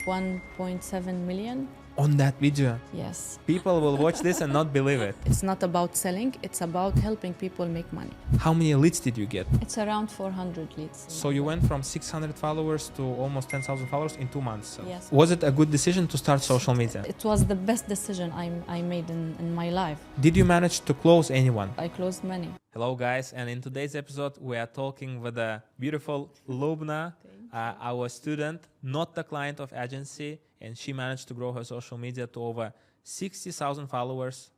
1.7 million. On that video. Yes. People will watch this and not believe it. It's not about selling, it's about helping people make money. How many leads did you get? It's around 400 leads. So you went from 600 followers to almost 10,000 followers in 2 months. So. Yes. Was it a good decision to start social media? It was the best decision I made in my life. Did you manage to close anyone? I closed many. Hello guys, and in today's episode we are talking with the beautiful Lubna, our student, not the client of agency, and she managed to grow her social media to over 60,000 followers,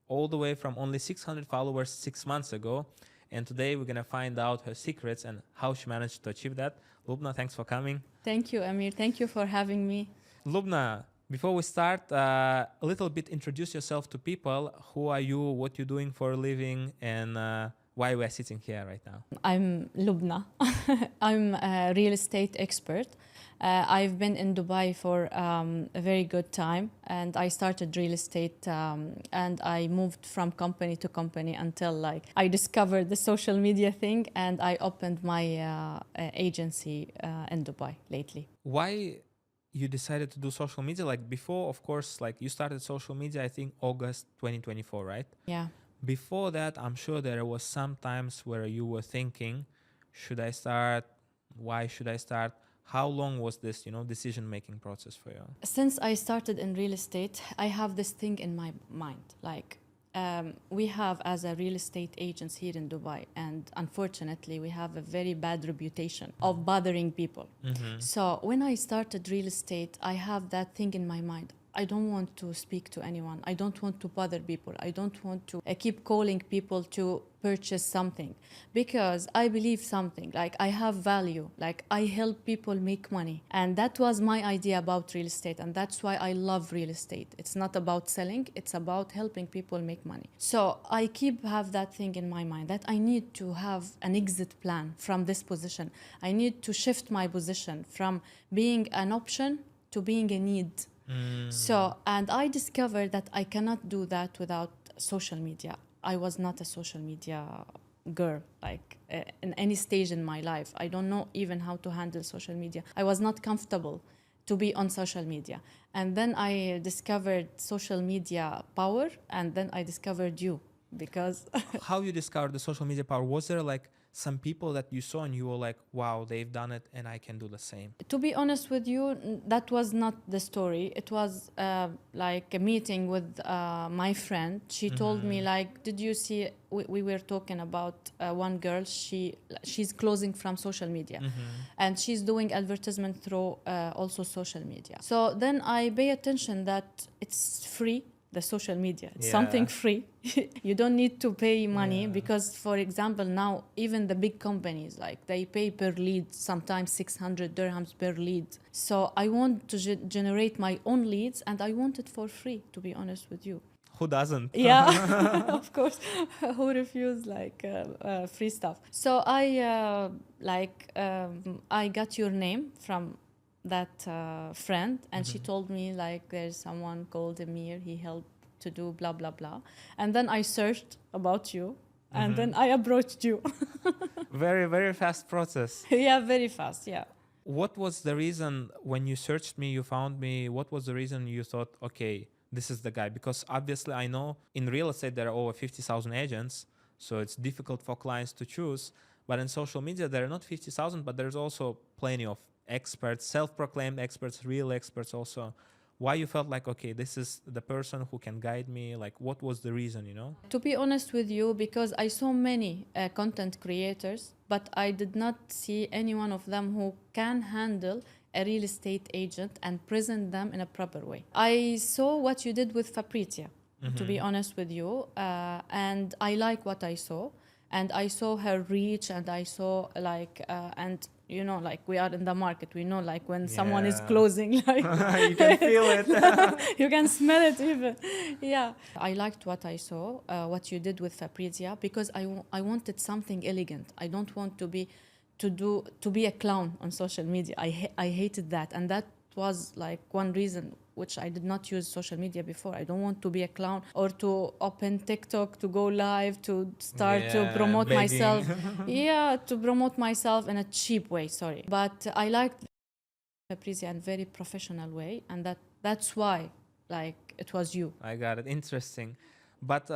all the way from only 600 followers 6 months ago. And today we're gonna find out her secrets and how she managed to achieve that. Lubna, thanks for coming. Thank you, Amir. Thank you for having me. Lubna, before we start, a little bit introduce yourself to people. Who are you, what you're doing for a living, and why we're sitting here right now. I'm Lubna. I'm a real estate expert. I've been in Dubai for a very good time, and I started real estate and I moved from company to company until I discovered the social media thing, and I opened my agency in Dubai lately. Why you decided to do social media? Before, of course, you started social media, I think August 2024, right? Yeah. Before that, I'm sure there was some times where you were thinking, should I start? Why should I start? How long was this, decision-making process for you? Since I started in real estate, I have this thing in my mind. We have as a real estate agents here in Dubai, and unfortunately, we have a very bad reputation of bothering people. Mm-hmm. So when I started real estate, I have that thing in my mind. I don't want to speak to anyone. I don't want to bother people. I don't want to keep calling people to purchase something, because I believe something, I have value, I help people make money. And that was my idea about real estate. And that's why I love real estate. It's not about selling, it's about helping people make money. So I have that thing in my mind that I need to have an exit plan from this position. I need to shift my position from being an option to being a need. So, and I discovered that I cannot do that without social media. I was not a social media girl, in any stage in my life. I don't know even how to handle social media. I was not comfortable to be on social media. And then I discovered social media power, and then I discovered you, because... How you discovered the social media power? Was there some people that you saw and you were like, wow, they've done it and I can do the same? To be honest with you, that was not the story. It was a meeting with my friend. She told me, did you see, we were talking about one girl, she's closing from social media, and she's doing advertisement through also social media. So then I pay attention that it's free. The social media, it's something free. You don't need to pay money, because, for example, now even the big companies, they pay per lead, sometimes 600 dirhams per lead. So I want to generate my own leads, and I want it for free, to be honest with you. Who doesn't? Yeah, of course. Who refuse free stuff? So I got your name from that friend, and she told me there's someone called Emir, he helped to do blah blah blah. And then I searched about you, and then I approached you. Very, very fast process. Yeah, very fast. Yeah. What was the reason when you searched me, you found me? What was the reason you thought, okay, this is the guy? Because obviously I know in real estate there are over 50,000 agents, so it's difficult for clients to choose. But in social media there are not 50,000, but there's also plenty of experts, self-proclaimed experts, real experts also. Why you felt okay, this is the person who can guide me? What was the reason, To be honest with you, because I saw many content creators, but I did not see any one of them who can handle a real estate agent and present them in a proper way. I saw what you did with Fabricia, to be honest with you, and I like what I saw. And I saw her reach, and I saw and we are in the market, we know when someone is closing, you can feel it. You can smell it even. Yeah, I liked what I saw, what you did with Fabricia, because I wanted something elegant. I don't want to be a clown on social media. I hated that, and that was one reason which I did not use social media before. I don't want to be a clown or to open TikTok, to go live, to start to promote myself. Yeah, to promote myself in a cheap way, sorry. But I liked a breezy and very professional way, and that's why like it was you. I got it. Interesting. But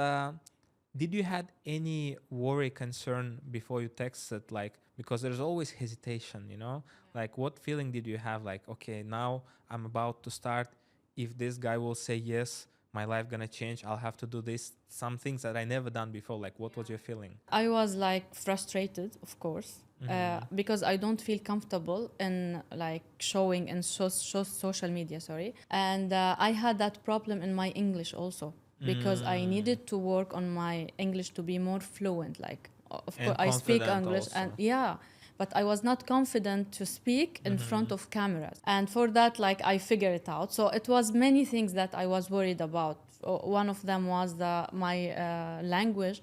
did you had any worry, concern before you texted? Like, because there's always hesitation, you know? Like, what feeling did you have? Like, okay, now I'm about to start. If this guy will say yes, my life gonna change. I'll have to do this. Some things that I never done before. Like, what was your feeling? I was like frustrated, of course, because I don't feel comfortable in like showing in social media, sorry. And I had that problem in my English also, because I needed to work on my English to be more fluent. Like, of And course, I speak confident English, also. and yeah, but I was not confident to speak in front of cameras. And for that, like, I figured it out. So it was many things that I was worried about. One of them was my language.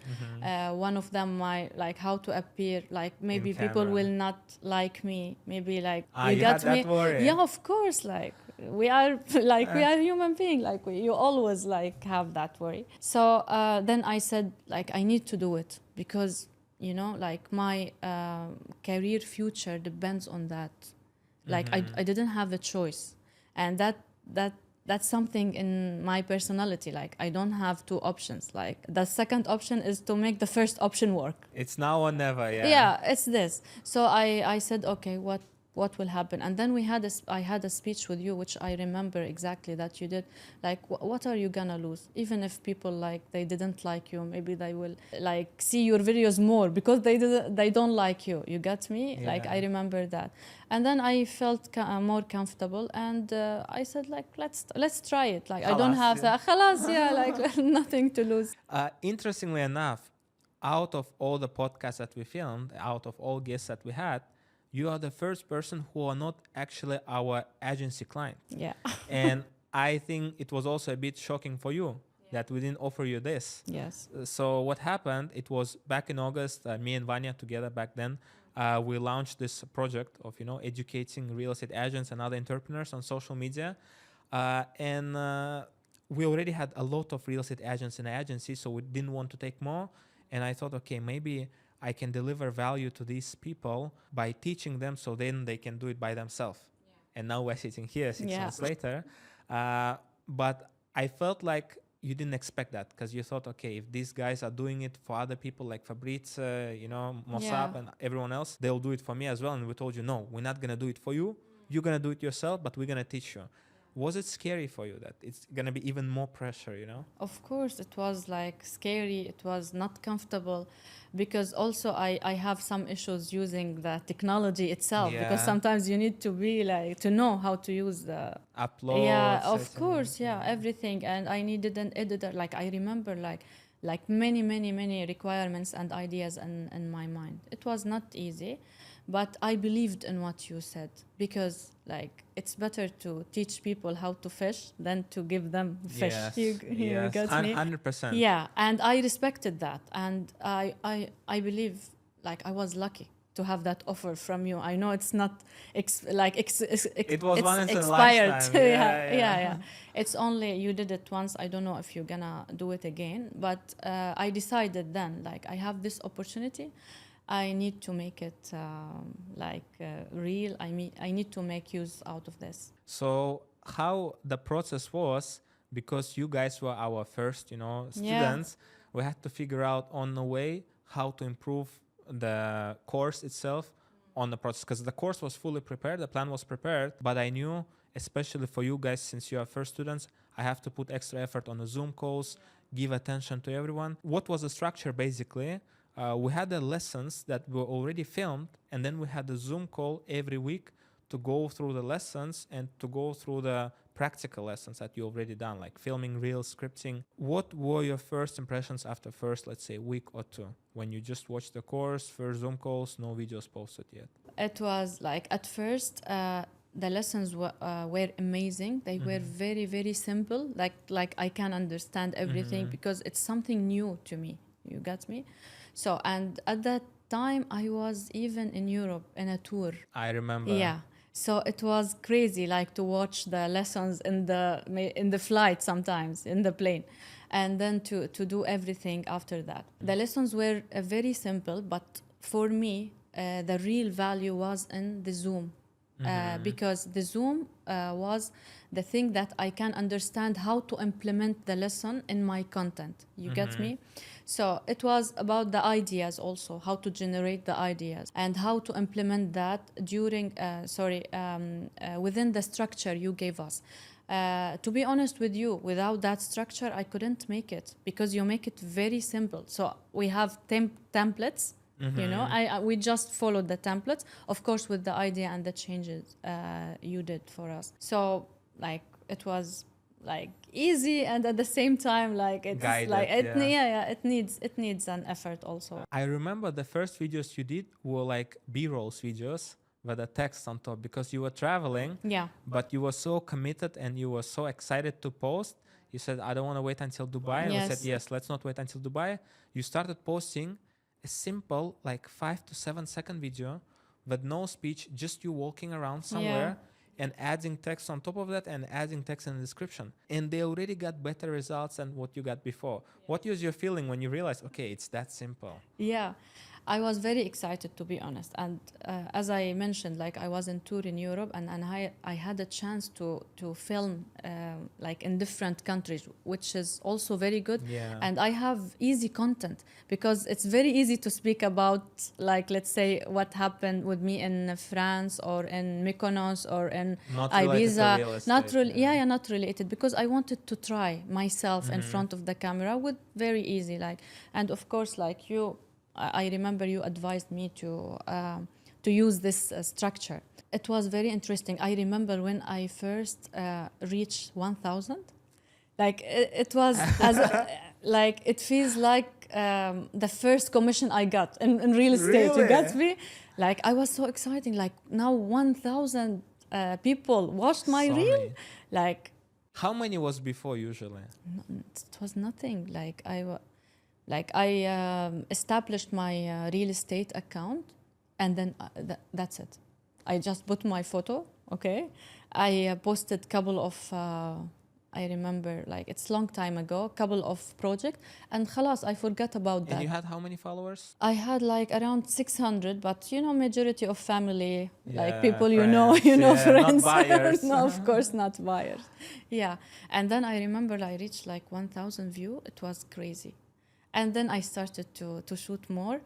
One of them my like how to appear. Like maybe people camera. will not like me. Maybe like You got had that me. worry? Yeah, of course. Like we are like we are human being. Like you always like have that worry. So then I said like I need to do it because you know like my career future depends on that. Like I didn't have a choice, and that's something in my personality. Like I don't have two options. Like the second option is to make the first option work. It's now or never, yeah. Yeah, it's this. So I said, okay, what will happen? And then I had a speech with you, which I remember exactly that you did. Like, what are you gonna lose? Even if people like they didn't like you, maybe they will like see your videos more because they don't like you. You got me? Yeah. Like I remember that. And then I felt more comfortable, and I said like let's try it. Like I don't Khalas, have yeah. khalas, yeah, like nothing to lose. Interestingly enough, out of all the podcasts that we filmed, out of all guests that we had, you are the first person who are not actually our agency client. Yeah. And I think it was also a bit shocking for you that we didn't offer you this. Yes. So what happened, it was back in August, me and Vanya together back then, we launched this project of, educating real estate agents and other entrepreneurs on social media. And we already had a lot of real estate agents in the agency, so we didn't want to take more. And I thought, okay, maybe I can deliver value to these people by teaching them so then they can do it by themselves. Yeah. And now we're sitting here 6 months later. But I felt like you didn't expect that because you thought, okay, if these guys are doing it for other people like Fabrizio, Mossab and everyone else, they'll do it for me as well. And we told you, no, we're not going to do it for you. You're going to do it yourself, but we're going to teach you. Was it scary for you that it's going to be even more pressure, Of course, it was like scary. It was not comfortable because also I have some issues using the technology itself because sometimes you need to be like to know how to use the upload. Yeah, of course, everything. And I needed an editor. Like I remember like many requirements and ideas in my mind. It was not easy, but I believed in what you said because like it's better to teach people how to fish than to give them fish. Yes, You got me? 100%. Yeah, and I respected that, and I believe like I was lucky to have that offer from you. I know it's not it was once in a expired. lifetime. Yeah. It's only you did it once. I don't know if you're gonna do it again, but I decided then like I have this opportunity. I need to make it real. I need to make use out of this. So how the process was, because you guys were our first, students, we had to figure out on the way how to improve the course itself on the process. Because the course was fully prepared, the plan was prepared, but I knew, especially for you guys, since you are first students, I have to put extra effort on the Zoom calls, give attention to everyone. What was the structure basically? We had the lessons that were already filmed, and then we had the Zoom call every week to go through the lessons and to go through the practical lessons that you already done, like filming, reels, scripting. What were your first impressions after first, let's say, week or two, when you just watched the course, first Zoom calls, no videos posted yet? It was like at first the lessons were amazing. They were very, very simple. Like I can understand everything because it's something new to me. You got me? So, and at that time, I was even in Europe in a tour. I remember. Yeah. So it was crazy, like to watch the lessons in the flight sometimes, in the plane. And then to do everything after that. The lessons were very simple, but for me, the real value was in the Zoom. because the Zoom was the thing that I can understand how to implement the lesson in my content. You get me? So it was about the ideas also, how to generate the ideas and how to implement that during, within the structure you gave us. To be honest with you, without that structure, I couldn't make it because you make it very simple. So we have templates. You know, we just followed the templates, of course, with the idea and the changes you did for us. So like it was like easy, and at the same time like it's Guided, like yeah. it needs an effort also. I remember the first videos you did were like B-rolls videos with a text on top because you were traveling, Yeah. but you were so committed and you were so excited to post. You said, I don't want to wait until Dubai. We said, Yes. yes, let's not wait until Dubai. You started posting a simple like 5 to 7 second video with no speech, just you walking around somewhere and adding text on top of that and adding text in the description. And they already got better results than what you got before. What was your feeling when you realized, okay, it's that simple? Yeah, I was very excited, to be honest. And as I mentioned, like I was in tour in Europe, and I had a chance to film like in different countries, which is also very good. Yeah. And I have easy content because it's very easy to speak about, like, let's say what happened with me in France or in Mykonos or in Not related to Ibiza. real estate, Not really, yeah. not related, because I wanted to try myself in front of the camera with very easy, like, and of course, like you. I remember you advised me to use this structure. It was very interesting. I remember when I first reached 1,000, like it was as like it feels like the first commission I got in real estate. Really? You got me? Like I was so exciting. Like now 1,000 people watched my reel. Sorry. Like How many was before usually? it was nothing. Like I established my real estate account, and then that's it. I just put my photo, okay? I posted couple of, I remember, like it's long time ago, couple of projects, and khalas, I forgot about that. And you had how many followers? I had like around 600, but you know, majority of family, like Yeah, people friends. you know, Yeah, friends. not buyers. No, of course not buyers. Yeah, and then I remember I reached like 1,000 view. It was crazy. And then I started to shoot more.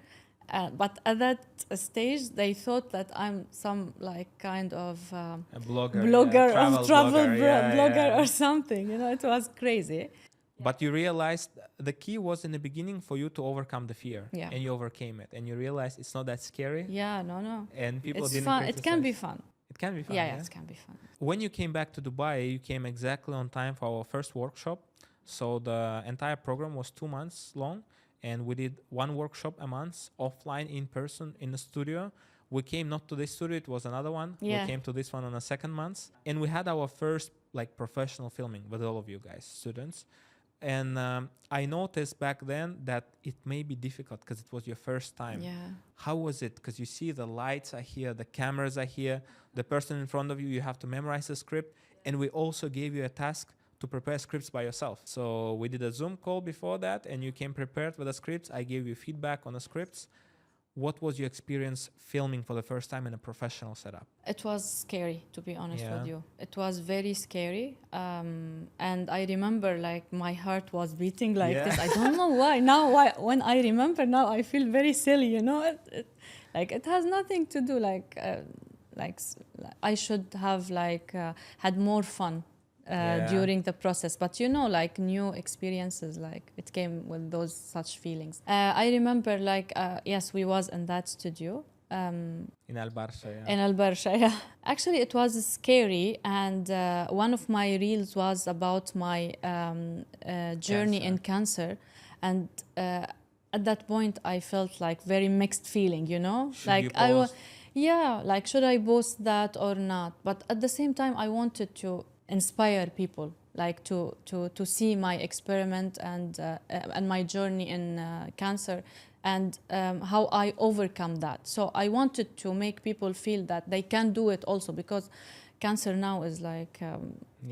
But at that stage, they thought that I'm some like kind of A blogger, travel blogger, blogger or something. You know, it was crazy. But you realized the key was in the beginning for you to overcome the fear. Yeah. And you overcame it. And you realized it's not that scary. Yeah, no. And people It's didn't fun. It can be criticize. fun. It can be fun. Yeah, it can be fun. When you came back to Dubai, you came exactly on time for our first workshop. So the entire program was 2 months long. And we did one workshop a month, offline, in person, in the studio. We came not to this studio, it was another one. Yeah. We came to this one on the second month. And we had our first like professional filming with all of you guys, students. And I noticed back then that it may be difficult because it was your first time. Yeah. How was it? Because you see the lights are here, the cameras are here, the person in front of you, you have to memorize the script. And we also gave you a task to prepare scripts by yourself. So we did a Zoom call before that and you came prepared with the scripts. I gave you feedback on the scripts. What was your experience filming for the first time in a professional setup? It was scary, to be honest Yeah. with you. It was very scary. And I remember like my heart was beating like Yeah. this. I don't know why. Now, when I remember now, I feel very silly, you know? Like it has nothing to do I should have had more fun. During the process, but you know, like new experiences, like it came with those such feelings. I remember yes, we was in that studio In Al Barsha, yeah. in Al Barsha. Yeah, actually it was scary, and one of my reels was about my journey in cancer, and at that point I felt like very mixed feeling, you know. Should like you I was, post? yeah, like should I post that or not? But at the same time I wanted to inspire people, like to see my experiment and my journey in cancer, and how I overcome that. So I wanted to make people feel that they can do it also, because cancer now is like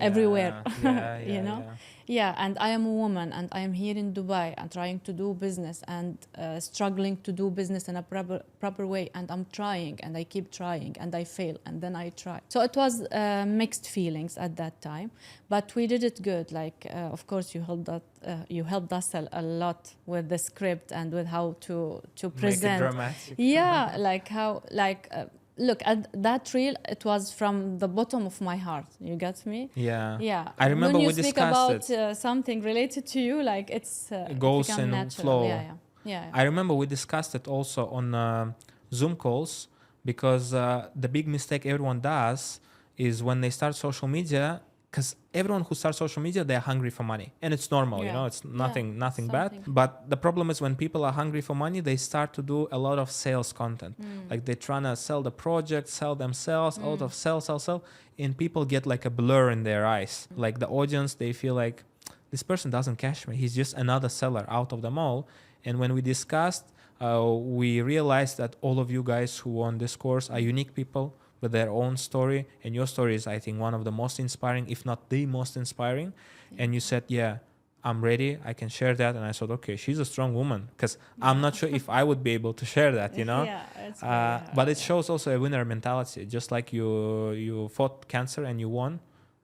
everywhere. You know. Yeah. Yeah, and I am a woman, and I am here in Dubai and trying to do business and struggling to do business in a proper way. And I'm trying, and I keep trying, and I fail, and then I try. So it was mixed feelings at that time, but we did it good. Like, of course, you helped us a lot with the script and with how to present. Make it dramatic. Yeah, like how look at that reel. It was from the bottom of my heart. You get me? Yeah. Yeah. I remember when you we speak discussed about something related to you, like it goes become in natural. flow. Yeah. I remember we discussed it also on Zoom calls, because the big mistake everyone does is when they start social media, because everyone who starts social media, they're hungry for money, and it's normal, you know, it's nothing bad. But the problem is when people are hungry for money, they start to do a lot of sales content. Like they're trying to sell the project, sell themselves, out of sell, and people get like a blur in their eyes. Like the audience, they feel like this person doesn't catch me. He's just another seller out of them all. And when we discussed, we realized that all of you guys who won this course are unique people with their own story, and your story is, I think, one of the most inspiring, if not the most inspiring. And you said, yeah, I'm ready, I can share that. And I said, okay, she's a strong woman, because I'm not sure if I would be able to share that, you know. It's but it shows also a winner mentality. Just like you fought cancer and you won,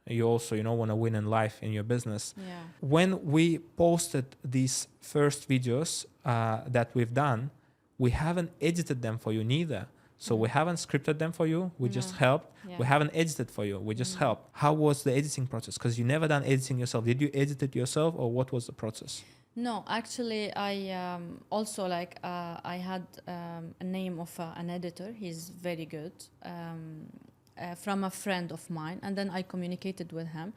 you also, you know, want to win in life, in your business. When we posted these first videos that we've done, we haven't edited them for you neither. So we haven't scripted them for you. We just helped. We haven't edited for you. We just helped. How was the editing process? Because you never done editing yourself. Did you edit it yourself, or what was the process? No, actually, I also like I had a name of an editor. He's very good, from a friend of mine, and then I communicated with him,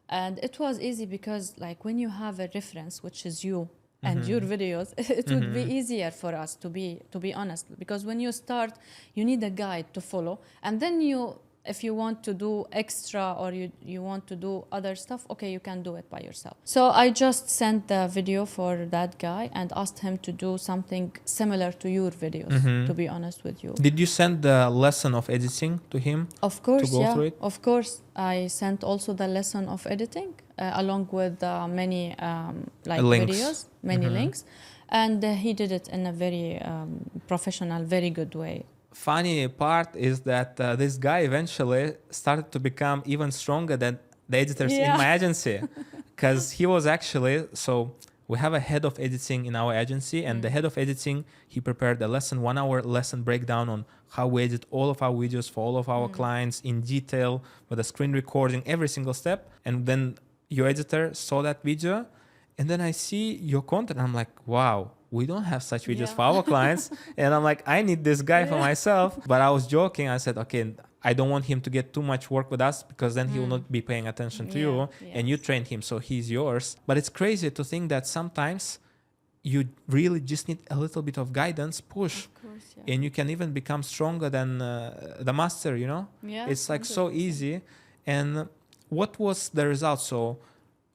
and it was easy because like when you have a reference, which is you. And your videos, it would be easier for us, to be honest, because when you start, you need a guide to follow, and then if you want to do extra or you want to do other stuff, okay, you can do it by yourself. So I just sent the video for that guy and asked him to do something similar to your videos, to be honest with you. Did you send the lesson of editing to him? Of course, to go through it? Of course. I sent also the lesson of editing along with many Links. videos, many links, and he did it in a very professional, very good way. Funny part is that this guy eventually started to become even stronger than the editors in my agency, because he was actually, so we have a head of editing in our agency, and the head of editing, he prepared a lesson, 1 hour lesson breakdown on how we edit all of our videos for all of our clients in detail with a screen recording, every single step. And then your editor saw that video, and then I see your content. I'm like, wow, we don't have such videos for our clients. And I'm like, I need this guy for myself. But I was joking. I said, okay, I don't want him to get too much work with us, because then he will not be paying attention to you. And you trained him, so he's yours. But it's crazy to think that sometimes you really just need a little bit of guidance, push, and you can even become stronger than the master, you know? It's like so easy. And what was the result? So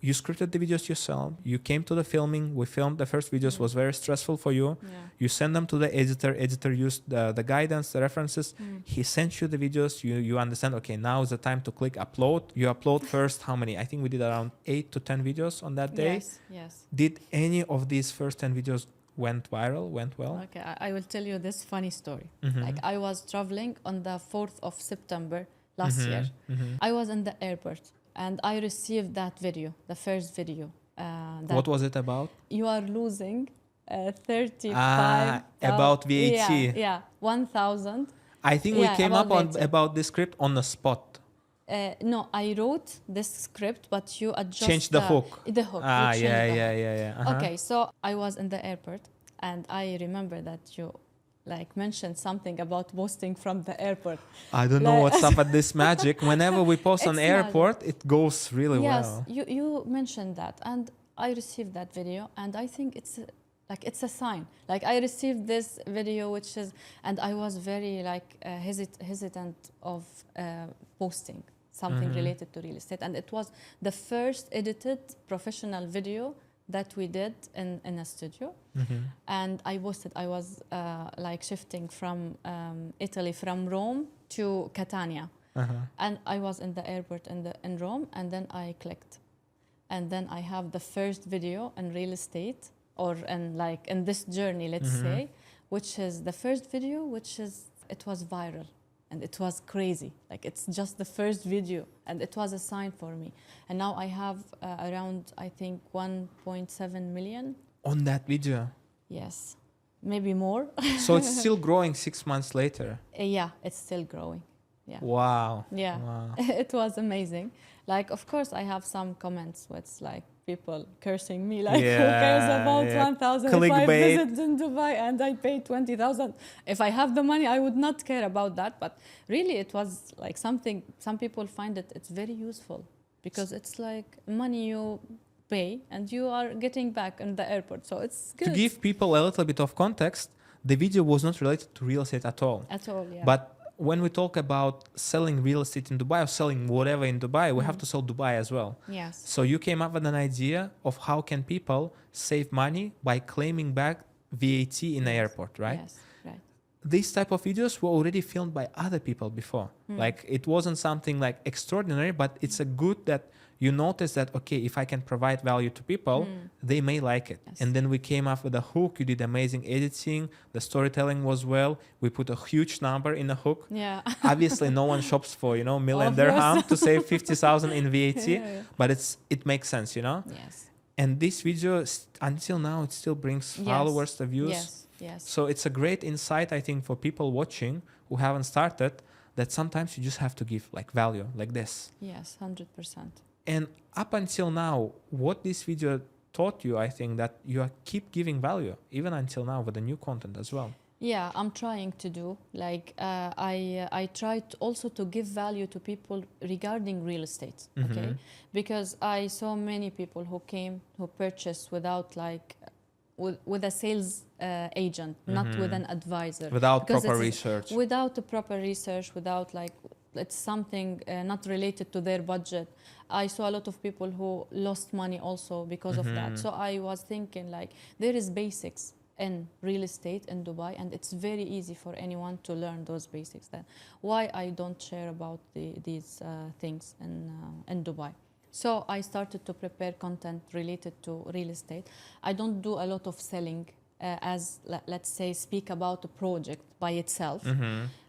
you scripted the videos yourself. You came to the filming. We filmed the first videos. Was very stressful for you. You send them to the editor. Editor used the guidance, the references. He sent you the videos. You understand, okay, now is the time to click upload. You upload first. How many? I think we did around 8 to 10 videos on that day. Yes. Did any of these first 10 videos went viral, went well? Okay, I will tell you this funny story. Like I was traveling on the 4th of September last year. I was in the airport. And I received that video, the first video. What was it about? You are losing 35. About VAT. Yeah, 1,000. I think we came up about this script on the spot. No, I wrote this script, but you adjust. Change the hook. The hook. Yeah. Okay, so I was in the airport, and I remember that you mentioned something about posting from the airport. I don't know what's up at this magic. Whenever we post on airport, it goes really well. Yes, you mentioned that, and I received that video, and I think it's a sign. Like I received this video, which is, and I was very hesitant of posting something related to real estate, and it was the first edited professional video that we did in a studio. And I posted. I was shifting from Italy, from Rome to Catania, And I was in the airport in Rome, and then I clicked. And then I have the first video in real estate, or in this journey, let's say, which is the first video, it was viral. And it was crazy. Like, it's just the first video, and it was a sign for me. And now I have around, I think, 1.7 million. On that video. Yes, maybe more. So it's still growing 6 months later. Yeah, it's still growing. Yeah. Wow. Yeah. Wow. It was amazing. Like, of course, I have some comments with like people cursing me, like, who cares about 1,000 if I Clickbait. visit in Dubai and I paid 20,000? If I have the money, I would not care about that. But really, it was like something, some people find it's very useful, because it's like money you pay and you are getting back in the airport. So it's good. To give people a little bit of context, the video was not related to real estate at all. At all, yeah. But when we talk about selling real estate in Dubai or selling whatever in Dubai, we have to sell Dubai as well. Yes. So you came up with an idea of how can people save money by claiming back VAT in the airport, right? Yes, right. These type of videos were already filmed by other people before. Like, it wasn't something like extraordinary, but it's a good that you notice that, okay, if I can provide value to people, they may like it. Yes. And then we came up with a hook. You did amazing editing. The storytelling was well. We put a huge number in the hook. Yeah. Obviously, no one shops for, million Of course. dirham to save 50,000 in VAT, Yeah. but it makes sense, Yes. And this video, until now, it still brings followers, the views. Yes. Yes. So it's a great insight, I think, for people watching who haven't started, that sometimes you just have to give like value like this. Yes, 100%. And up until now, what this video taught you, I think, that you keep giving value, even until now, with the new content as well. Yeah, I'm trying to do. Like, I tried also to give value to people regarding real estate, okay? Because I saw many people who purchased without like, with a sales agent, not with an advisor. Without Because proper research. Without the proper research, without like, it's something not related to their budget. I saw a lot of people who lost money also because of that. So I was thinking, like, there is basics in real estate in Dubai, and it's very easy for anyone to learn those basics. Then why I don't share about these things in Dubai? So I started to prepare content related to real estate. I don't do a lot of selling, let's say, speak about a project by itself.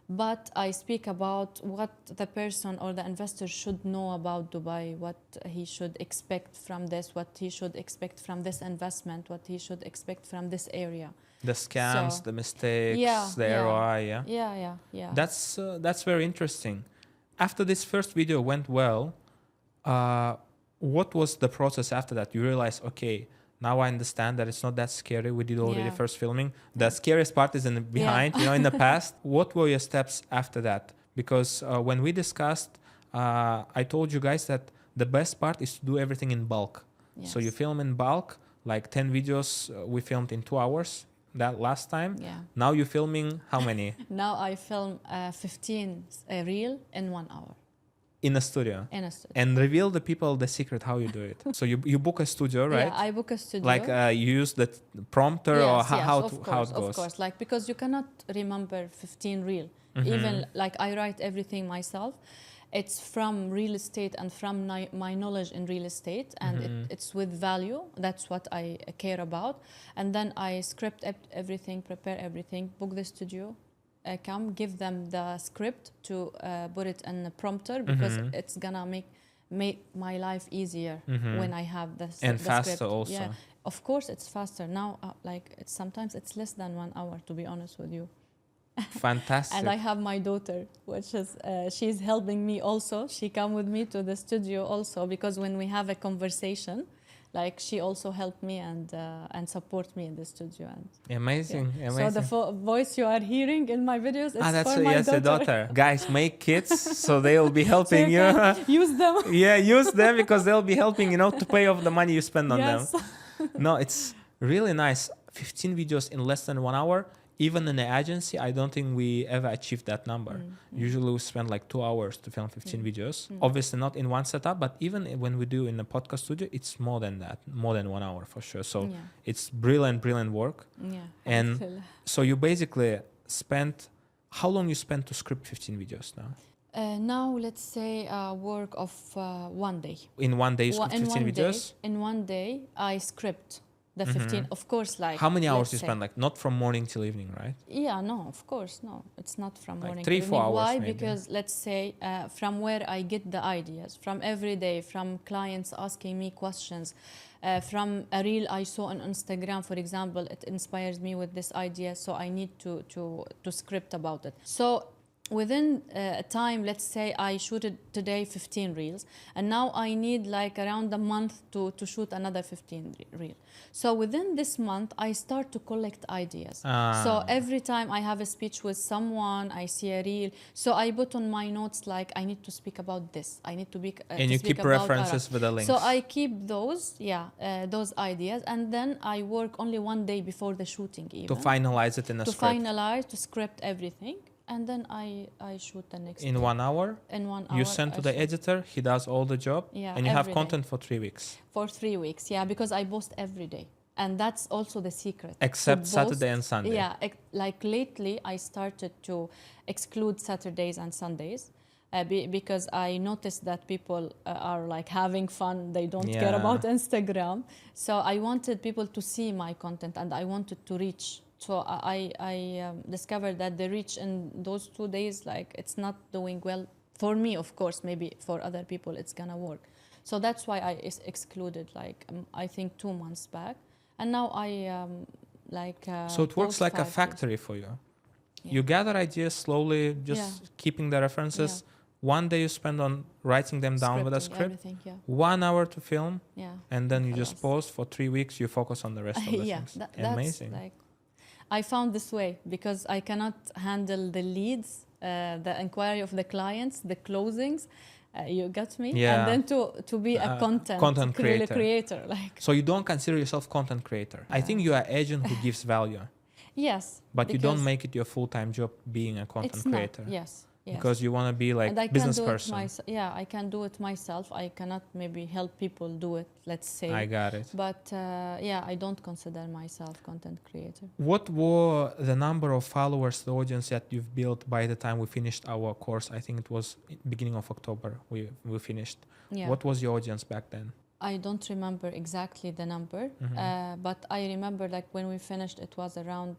But I speak about what the person or the investor should know about Dubai, what he should expect from this, what he should expect from this investment, what he should expect from this area. The scams, the mistakes, the ROI, Yeah. That's very interesting. After this first video went well, what was the process after that? You realized, okay, now I understand that it's not that scary. We did already first filming. The scariest part is behind, in the past. What were your steps after that? Because when we discussed, I told you guys that the best part is to do everything in bulk. Yes. So you film in bulk, like 10 videos we filmed in 2 hours that last time. Yeah. Now you're filming how many? Now I film 15 reel in 1 hour. In a studio. In a studio. And reveal the people the secret how you do it. So you book a studio, right? Yeah, I book a studio. Like you use the prompter, or how it goes? Of course, like, because you cannot remember 15 reel. Even like I write everything myself. It's from real estate and from my knowledge in real estate, and it's with value. That's what I care about. And then I script everything, prepare everything, book the studio, give them the script to put it in a prompter, because it's gonna make my life easier when I have the faster script. also. Yeah, of course it's faster now. Like, sometimes it's less than 1 hour, to be honest with you. Fantastic. And I have my daughter, which is she's helping me also. She come with me to the studio also, because when we have a conversation, like, she also helped me and support me in the studio. And amazing. so the voice you are hearing in my videos is for my daughter. The daughter. Guys, make kids so they will be helping you. Use them. Yeah, use them, because they'll be helping, to pay off the money you spend on them. Yes. No, it's really nice. 15 videos in less than 1 hour. Even in the agency, I don't think we ever achieved that number. Usually we spend like 2 hours to film 15 videos. Obviously not in one setup, but even when we do in the podcast studio, it's more than that, more than 1 hour for sure. So it's brilliant work. Yeah. And so you basically spent, how long you spent to script 15 videos now? Now let's say a work of 1 day. In one day, you script In 15 one day, videos? in 1 day, I script the 15. Of course, like How many hours let's you say- spend? Like not from morning till evening, right? Yeah, no, of course, no. It's not from Like morning 3-4 to evening. hours Why? maybe. Because let's say from where I get the ideas, from every day, from clients asking me questions, from a reel I saw on Instagram, for example, it inspires me with this idea, so I need to script about it. So within a time, let's say I shooted today 15 reels, and now I need like around a month to shoot another 15 reel. So within this month, I start to collect ideas. So every time I have a speech with someone, I see a reel, so I put on my notes like I need to speak about this. I need to be And to you speak keep about references with the links. So I keep those, those ideas, and then I work only 1 day before the shooting, even to finalize it in a to script. finalize, to script everything, and then I shoot the next In day. 1 hour, In 1 hour, you send to I the shoot. editor, he does all the job, Yeah, and you have every day. content for 3 weeks. For 3 weeks, yeah, because I post every day, and that's also the secret. Except To Saturday post- and Sunday. Yeah, like lately I started to exclude Saturdays and Sundays. Because I noticed that people are like having fun, they don't care Yeah. about Instagram. So I wanted people to see my content, and I wanted to reach. So I discovered that the reach in those 2 days, like it's not doing well for me, of course. Maybe for other people it's gonna work. So that's why I excluded, like I think 2 months back, and now I So it works post like a 5 days. factory for you. Yeah. You gather ideas slowly, just keeping the references. 1 day you spend on writing them down with a Scripting script. everything, yeah. 1 hour to film, Yeah. and then you just Khalas. post for 3 weeks. You focus on the rest of the Yeah, things. that's Amazing. like I found this way because I cannot handle the leads, the inquiry of the clients, the closings. You got me? Yeah. And then to be a content creator, like So you don't consider yourself content creator. I think you are agent who gives value, yes, but you don't because make it your full-time job being a content it's creator. not. Yes. Yes. Because you want to be like and I business can do person. It I can do it myself. I cannot maybe help people do it, let's say. I got it. But I don't consider myself content creator. What were the number of followers, the audience that you've built by the time we finished our course? I think it was beginning of October we finished. Yeah. What was your audience back then? I don't remember exactly the number, but I remember like when we finished, it was around.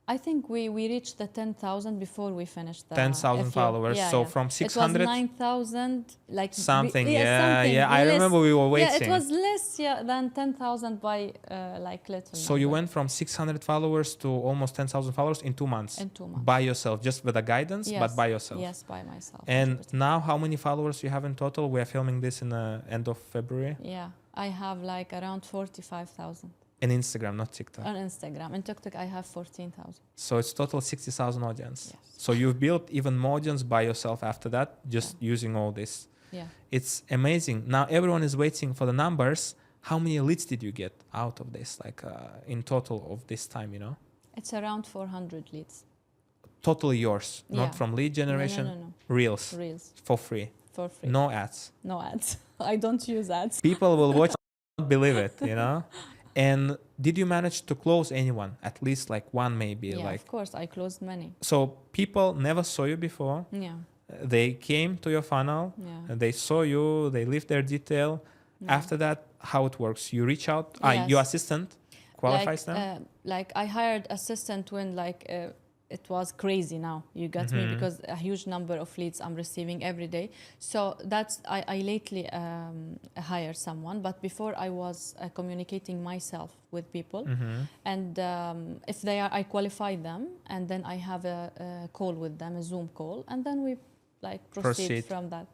I think we reached the 10,000 before we finished the 10,000 FU. followers. Yeah, so yeah. from It 600 was 9,000, like something. something, I less. remember we were waiting. Yeah, it was less, than 10,000 by like little. So you number. went from 600 followers to almost 10,000 followers in 2 months. In 2 months. By yourself, just with the guidance, Yes. but by yourself. Yes, by myself. And 100%. now, how many followers you have in total? We are filming this in the end of February. Yeah, I have like around 45,000 In Instagram, not TikTok. on Instagram. In TikTok, I have 14,000. So it's total 60,000 audience. Yes. So you've built even more audience by yourself after that, just using all this. Yeah. It's amazing. Now everyone is waiting for the numbers. How many leads did you get out of this, like in total of this time, It's around 400 leads. Totally yours, Yeah. not from lead generation, No. Reels, Reels for free, for free. no ads. No ads. I don't use ads. People will watch, not believe it, And did you manage to close anyone? At least like one, maybe. Yeah, like of course. I closed many. So people never saw you before. Yeah. They came to your funnel. Yeah. And they saw you. They leave their detail. Yeah. After that, how it works? You reach out. Yes. Your assistant qualifies them. Like I hired assistant when it was crazy now. You got me? Because a huge number of leads I'm receiving every day. So that's, I lately hired someone, but before I was communicating myself with people. And if they are, I qualify them, and then I have a call with them, a Zoom call, and then we like proceed from that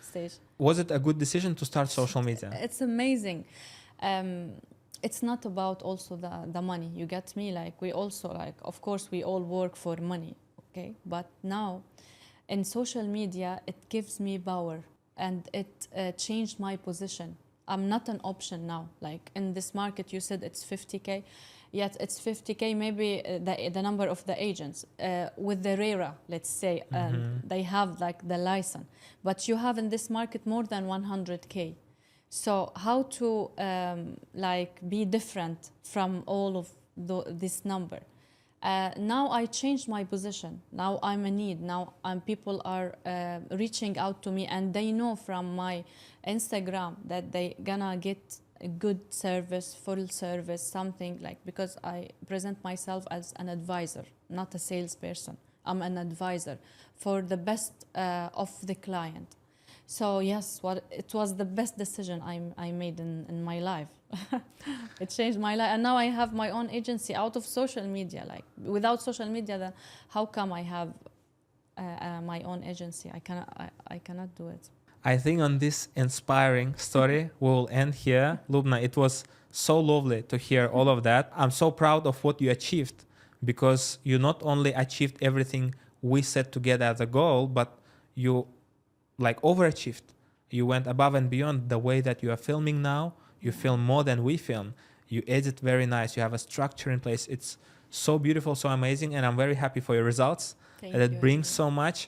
stage. Was it a good decision to start social media? It's amazing. It's not about also the money, you get me? Like we also like, of course we all work for money, okay? But now in social media, it gives me power, and it changed my position. I'm not an option now. Like in this market, you said it's 50K, yet it's 50K maybe the number of the agents. With the RERA, let's say, they have like the license, but you have in this market more than 100K. So how to like be different from all of this number? Now I changed my position. Now I'm in need. Now people are reaching out to me, and they know from my Instagram that they gonna get a good service, full service, something like, because I present myself as an advisor, not a salesperson. I'm an advisor for the best of the client. So yes, it was the best decision I made in my life. It changed my life, and now I have my own agency out of social media. Like, without social media, then how come I have my own agency? I cannot do it. I think on this inspiring story, we'll end here. Lubna, it was so lovely to hear all of that. I'm so proud of what you achieved, because you not only achieved everything we set together as a goal, but you like overachieved. You went above and beyond. The way that you are filming now, you film more than we film. You edit very nice. You have a structure in place. It's so beautiful, so amazing, and I'm very happy for your results. That brings so much.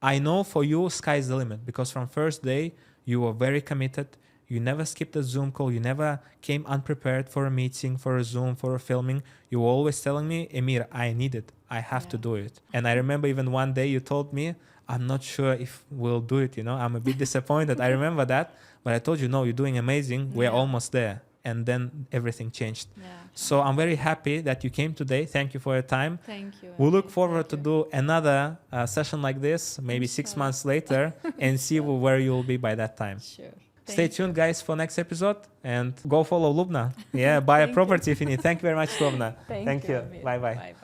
I know for you, sky's the limit, because from first day, you were very committed. You never skipped a Zoom call. You never came unprepared for a meeting, for a Zoom, for a filming. You were always telling me, Emir, I need it. I have to do it. And I remember even one day you told me, I'm not sure if we'll do it, I'm a bit disappointed. I remember that. But I told you, no, you're doing amazing. We're almost there. And then everything changed. So I'm very happy that you came today. Thank you for your time. Thank you. We look forward to do another session like this, maybe 6 months later, and see where you'll be by that time. Sure. Stay tuned, guys, for next episode, and go follow Lubna. Yeah, buy a property if you need. Thank you very much, Lubna. Thank you. Bye-bye. Bye-bye.